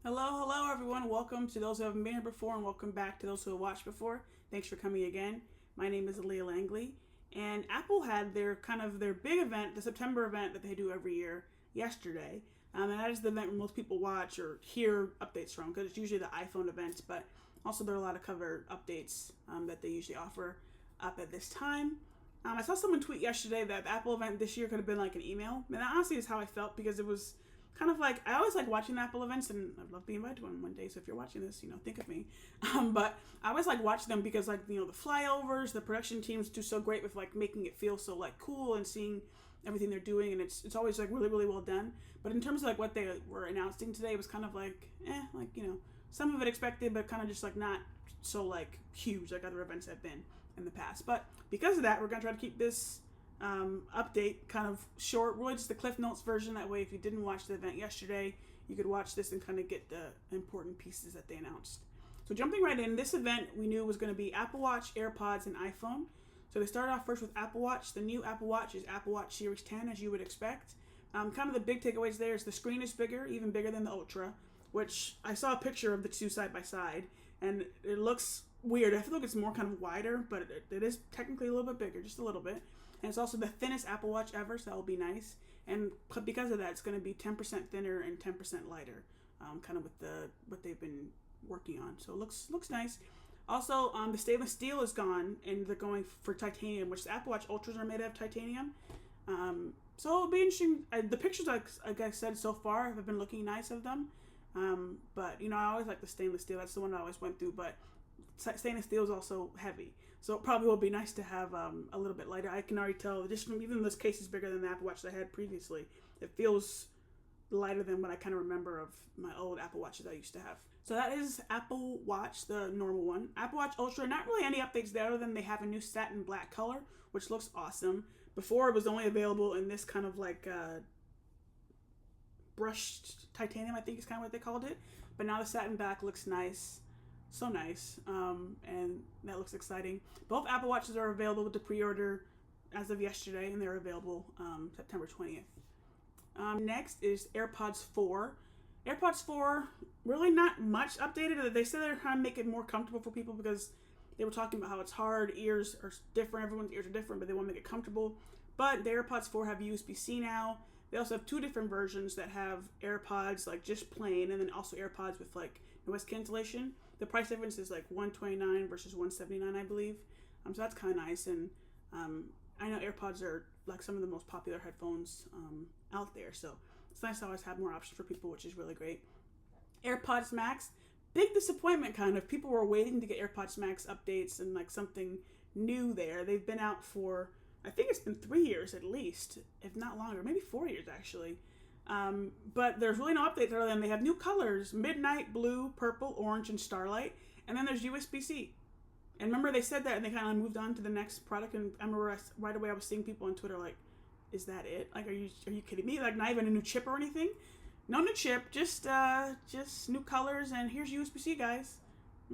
Hello everyone. Welcome to those who haven't been here before, and welcome back to those who have watched before. Thanks for coming again. My name is Aaliyah Langley, and Apple had their big event, the September event that they do every year, yesterday. And that is the event where most people watch or hear updates from, because it's usually the iPhone events, but also there are a lot of cover updates that they usually offer up at this time. I saw someone tweet yesterday that the Apple event this year could have been like an email, and that honestly is how I felt, because it was kind of like, I always like watching Apple events, and I'd love being invited to one day. So if you're watching this, think of me. But I always like watch them because, like, the flyovers, the production teams do so great with like making it feel so like cool and seeing everything they're doing, and it's always like really well done. But in terms of like what they were announcing today, it was kind of like some of it expected, but kind of just like not so like huge like other events have been in the past. But because of that, we're gonna try to keep this update kind of short, really just the Cliff Notes version. That way, if you didn't watch the event yesterday, you could watch this and kind of get the important pieces that they announced. So jumping right in, this event we knew was going to be Apple Watch, AirPods, and iPhone. So they started off first with Apple Watch. The new Apple Watch is Apple Watch Series 10, as you would expect. Kind of the big takeaways there is the screen is bigger, even bigger than the Ultra, which I saw a picture of the two side by side, and it looks weird. I feel like it's more kind of wider, but it is technically a little bit bigger, just a little bit. And it's also the thinnest Apple Watch ever, so that will be nice. And because of that, it's going to be 10% thinner and 10% lighter, kind of with what they've been working on. So it looks nice. Also, the stainless steel is gone, and they're going for titanium, which the Apple Watch Ultras are made of titanium. So it'll be interesting. The pictures, like I said so far, have been looking nice of them. But I always like the stainless steel. That's the one I always went through. But stainless steel is also heavy, so it probably will be nice to have a little bit lighter. I can already tell, just from even this case is bigger than the Apple Watch that I had previously. It feels lighter than what I kind of remember of my old Apple Watches I used to have. So that is Apple Watch, the normal one. Apple Watch Ultra, not really any updates there other than they have a new satin black color, which looks awesome. Before, it was only available in this kind of like brushed titanium, I think is kind of what they called it. But now the satin black looks nice. So nice, and that looks exciting. Both Apple Watches are available to pre-order as of yesterday, and they're available September 20th. Next is AirPods 4. AirPods 4, really not much updated. They said they're trying to make it more comfortable for people, because they were talking about how it's hard, ears are different, everyone's ears are different, but they want to make it comfortable. But the AirPods 4 have USB-C now. They also have two different versions that have AirPods like just plain, and then also AirPods with like noise cancellation. The price difference is like $129 versus $179, I believe. So that's kind of nice. And I know AirPods are like some of the most popular headphones out there, so it's nice to always have more options for people, which is really great. AirPods Max, big disappointment kind of. People were waiting to get AirPods Max updates and like something new there. They've been out for, I think it's been 3 years at least, if not longer, maybe 4 years actually. But there's really no updates other than they have new colors: midnight, blue, purple, orange, and starlight. And then there's USB-C. And remember, they said that and they kind of moved on to the next product. And I remember right away I was seeing people on Twitter like, "Is that it? Like, are you kidding me? Like, not even a new chip or anything? No new chip, just new colors, and here's USB-C, guys."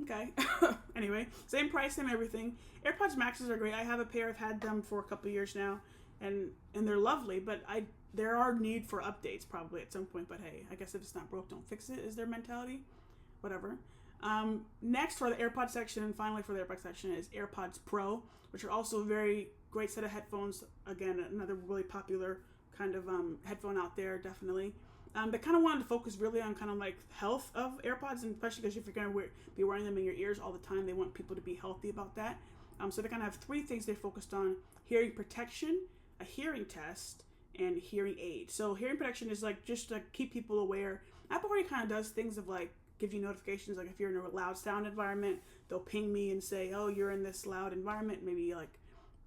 Okay. Anyway, same price, same everything. AirPods Maxes are great. I have a pair. I've had them for a couple years now, and they're lovely. But there are need for updates probably at some point. But hey, I guess if it's not broke, don't fix it, is their mentality. Whatever. Next for the AirPods section, and finally for the AirPods section, is AirPods Pro, which are also a very great set of headphones. Again, another really popular kind of headphone out there, definitely. They kind of wanted to focus really on kind of like health of AirPods, and especially because if you're going to be wearing them in your ears all the time, they want people to be healthy about that. So they kind of have three things they focused on: hearing protection, a hearing test, and hearing aid. So hearing protection is like just to keep people aware. Apple already kind of does things of like give you notifications, like if you're in a loud sound environment, they'll ping me and say, "Oh, you're in this loud environment, maybe like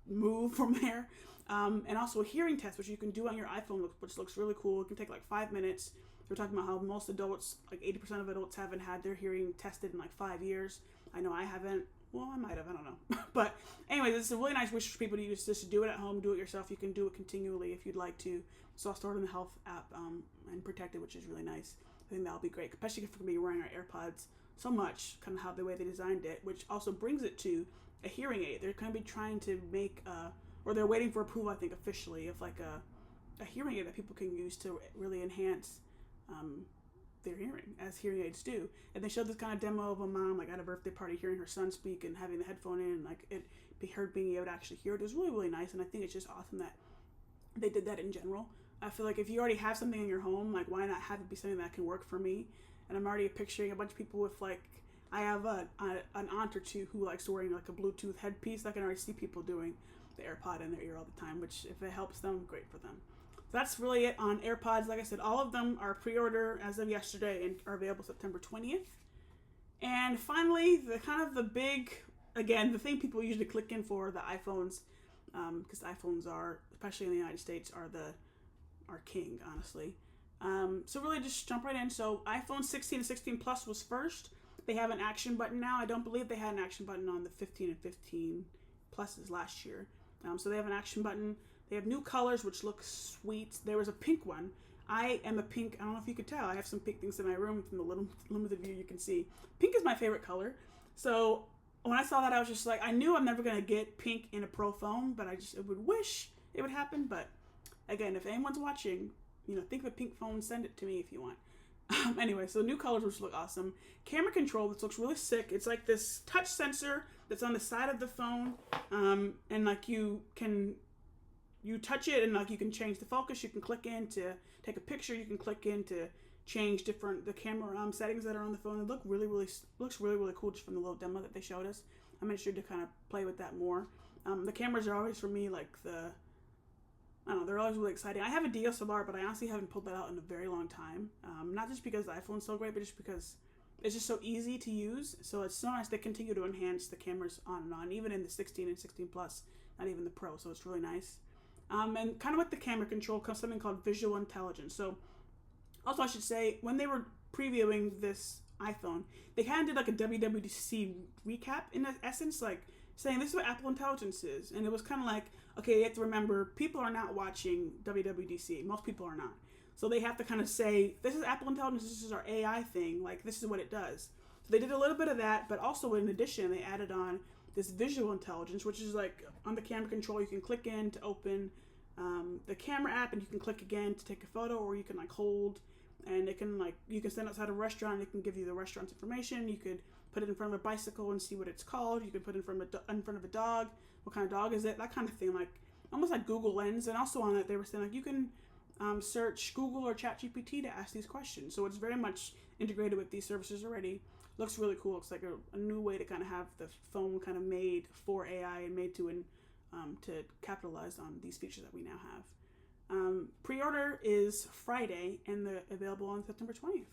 move from there." And also a hearing test, which you can do on your iPhone, which looks really cool. It can take like 5 minutes. We're talking about how most adults, like 80% of adults, haven't had their hearing tested in like 5 years. I know I haven't. Well, I might have. I don't know. But anyway, this is a really nice wish for people to use this, to do it at home, do it yourself. You can do it continually if you'd like to. So I'll store it in the Health app and protect it, which is really nice. I think that'll be great, especially if we're going to be wearing our AirPods so much, kind of how the way they designed it, which also brings it to a hearing aid. They're going to be trying to make or they're waiting for approval, I think, officially, of like a hearing aid that people can use to really enhance their hearing, as hearing aids do. And they showed this kind of demo of a mom, like, at a birthday party, hearing her son speak and having the headphone in, and, like, her being able to actually hear it. It was really, really nice, and I think it's just awesome that they did that in general. I feel like if you already have something in your home, like, why not have it be something that can work for me? And I'm already picturing a bunch of people with, like, I have an aunt or two who likes wearing, like, a Bluetooth headpiece. I can already see people doing the AirPod in their ear all the time, which, if it helps them, great for them. So that's really it on AirPods. Like I said, all of them are pre-order as of yesterday and are available September 20th. And finally, the big, again, the thing people usually click in for, the iPhones, because iPhones are, especially in the United States, are king, honestly. So really just jump right in. So iPhone 16 and 16 Plus was first. They have an action button now. I don't believe they had an action button on the 15 and 15 Pluses last year. So they have an action button. They have new colors, which look sweet. There was a pink one. I am a pink, I don't know if you could tell, I have some pink things in my room from the little limited view you can see. Pink is my favorite color. So when I saw that, I was just like, I knew I'm never going to get pink in a Pro phone, but I would wish it would happen. But again, if anyone's watching, think of a pink phone, send it to me if you want. Anyway, so new colors, which look awesome. Camera control, this looks really sick. It's like this touch sensor that's on the side of the phone, and like you touch it, and like you can change the focus. You can click in to take a picture. You can click in to change the camera settings that are on the phone. It looks really, really cool just from the little demo that they showed us. I'm interested to kind of play with that more. The cameras are always, for me, like they're always really exciting. I have a DSLR, but I honestly haven't pulled that out in a very long time. Not just because the iPhone's so great, but just because it's just so easy to use. So it's so nice they continue to enhance the cameras on and on, even in the 16 and 16 Plus, not even the Pro. So it's really nice. And kind of with the camera control comes something called visual intelligence. So also I should say, when they were previewing this iPhone, they kind of did like a WWDC recap in essence, like saying this is what Apple Intelligence is. And it was kind of like, okay, you have to remember, people are not watching WWDC. Most people are not. So they have to kind of say, this is Apple Intelligence, this is our AI thing, like this is what it does. So they did a little bit of that, but also in addition, they added on this visual intelligence, which is like on the camera control, you can click in to open the camera app, and you can click again to take a photo, or you can like hold, and it can like, you can stand outside a restaurant, it can give you the restaurant's information. You could put it in front of a bicycle and see what it's called. You could put it in front of a dog. What kind of dog is it? That kind of thing, like almost like Google Lens. And also on it, they were saying like you can search Google or ChatGPT to ask these questions. So it's very much integrated with these services already. Looks really cool. It's like a new way to kind of have the phone kind of made for AI and made to capitalize on these features that we now have. Pre-order is Friday, and they're available on September 20th.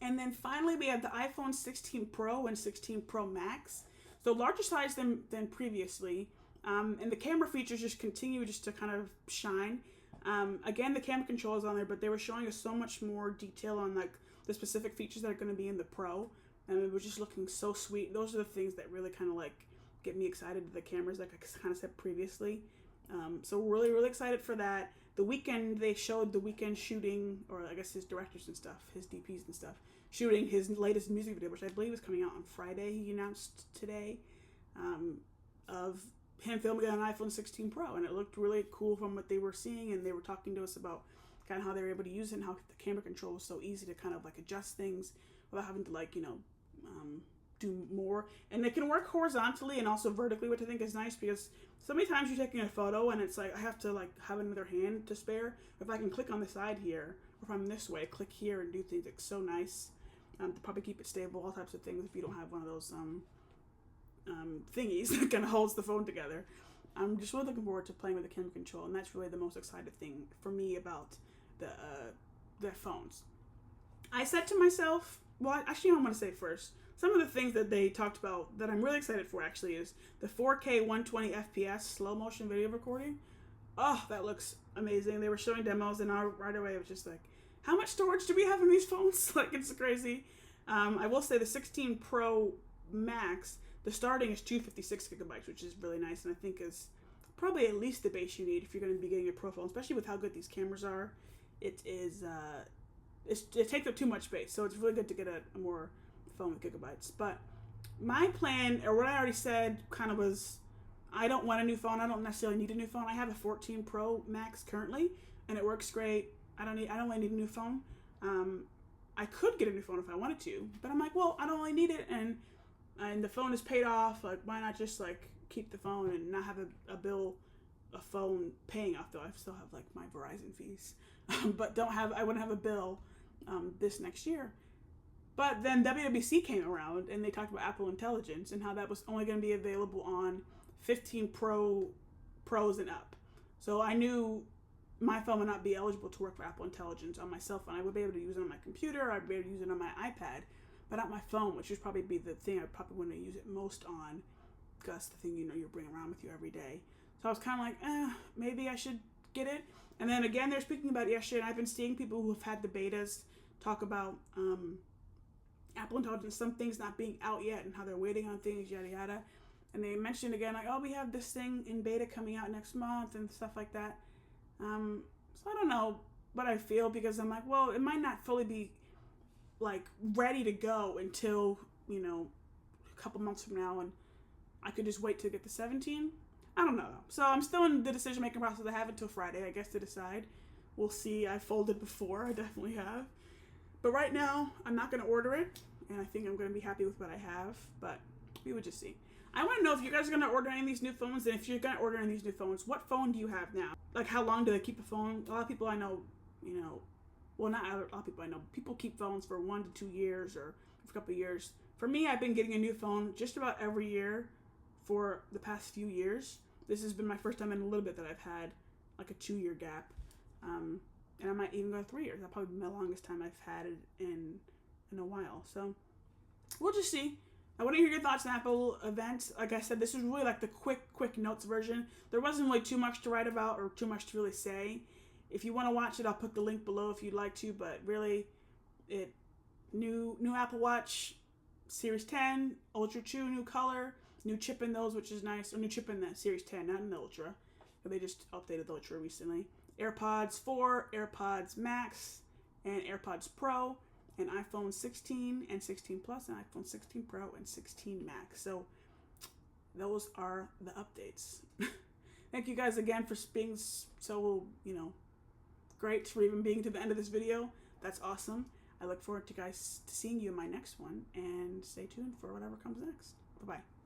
And then finally, we have the iPhone 16 Pro and 16 Pro Max. So larger size than previously. And the camera features just continue just to kind of shine. Again, the camera control is on there, but they were showing us so much more detail on like the specific features that are going to be in the Pro. And it was just looking so sweet. Those are the things that really kind of like get me excited. The cameras, like I kind of said previously. So really, really excited for that. The Weeknd, they showed The Weeknd shooting, or I guess his directors and stuff, his DPs and stuff, shooting his latest music video, which I believe is coming out on Friday, he announced today, of him filming on an iPhone 16 Pro, and it looked really cool from what they were seeing, and they were talking to us about kind of how they were able to use it and how the camera control was so easy to kind of like adjust things without having to like, do more. And it can work horizontally and also vertically, which I think is nice, because so many times you're taking a photo and it's like I have to like have another hand to spare. If I can click on the side here, or if I'm this way, click here and do things. It's so nice to probably keep it stable, all types of things if you don't have one of those thingies that kind of holds the phone together. I'm just really looking forward to playing with the camera control, and that's really the most exciting thing for me about the phones. I said to myself, well, actually, I'm going to say first, some of the things that they talked about that I'm really excited for actually is the 4K 120 FPS slow motion video recording. Oh, that looks amazing. They were showing demos, and right away it was just like, how much storage do we have in these phones? Like, it's crazy. I will say the 16 Pro Max, the starting is 256 gigabytes, which is really nice, and I think is probably at least the base you need if you're going to be getting a Pro phone, especially with how good these cameras are. It takes up too much space, so it's really good to get a more phone with gigabytes. But my plan, or what I already said, kind of was, I don't want a new phone. I don't necessarily need a new phone. I have a 14 Pro Max currently, and it works great. I don't really need a new phone. I could get a new phone if I wanted to, but I'm like, well, I don't really need it, and the phone is paid off. Like, why not just like keep the phone and not have a phone paying off, though I still have like my Verizon fees, but I wouldn't have a bill this next year. But then WWDC came around and they talked about Apple Intelligence and how that was only going to be available on 15 Pros and up. So I knew my phone would not be eligible to work for Apple Intelligence on my cell phone. I would be able to use it on my computer, I'd be able to use it on my iPad, but not my phone, which would probably be the thing I probably want to use it most on, because that's the thing you're bringing around with you every day. So I was kind of like, maybe I should get it. And then again, they're speaking about it yesterday, and I've been seeing people who have had the betas talk about Apple Intelligence, some things not being out yet, and how they're waiting on things, yada yada. And they mentioned again, like, oh, we have this thing in beta coming out next month and stuff like that. So I don't know what I feel, because I'm like, well, it might not fully be like ready to go until, a couple months from now, and I could just wait to get the 17. I don't know. So I'm still in the decision-making process. I have until Friday, I guess, to decide. We'll see. I folded before. I definitely have. But right now, I'm not going to order it, and I think I'm going to be happy with what I have, but we would just see. I want to know if you guys are going to order any of these new phones, and if you're going to order any of these new phones, what phone do you have now? Like, how long do they keep the phone? A lot of people I know, well, not a lot of people I know, people keep phones for 1 to 2 years or for a couple of years. For me, I've been getting a new phone just about every year for the past few years. This has been my first time in a little bit that I've had like a 2-year gap. And I might even go 3 years. That'll probably be my longest time I've had it in a while. So we'll just see. I want to hear your thoughts on Apple events. Like I said, this is really like the quick notes version. There wasn't really too much to write about or too much to really say. If you want to watch it, I'll put the link below if you'd like to. But really, new Apple Watch Series 10, Ultra 2, new color, new chip in those, which is nice. Or new chip in the Series 10, not in the Ultra. They just updated the Ultra recently. AirPods 4, AirPods Max, and AirPods Pro, and iPhone 16 and 16 Plus, and iPhone 16 Pro and 16 Max. So those are the updates. Thank you guys again for being so, great for even being to the end of this video. That's awesome. I look forward to seeing you in my next one, and stay tuned for whatever comes next. Bye-bye.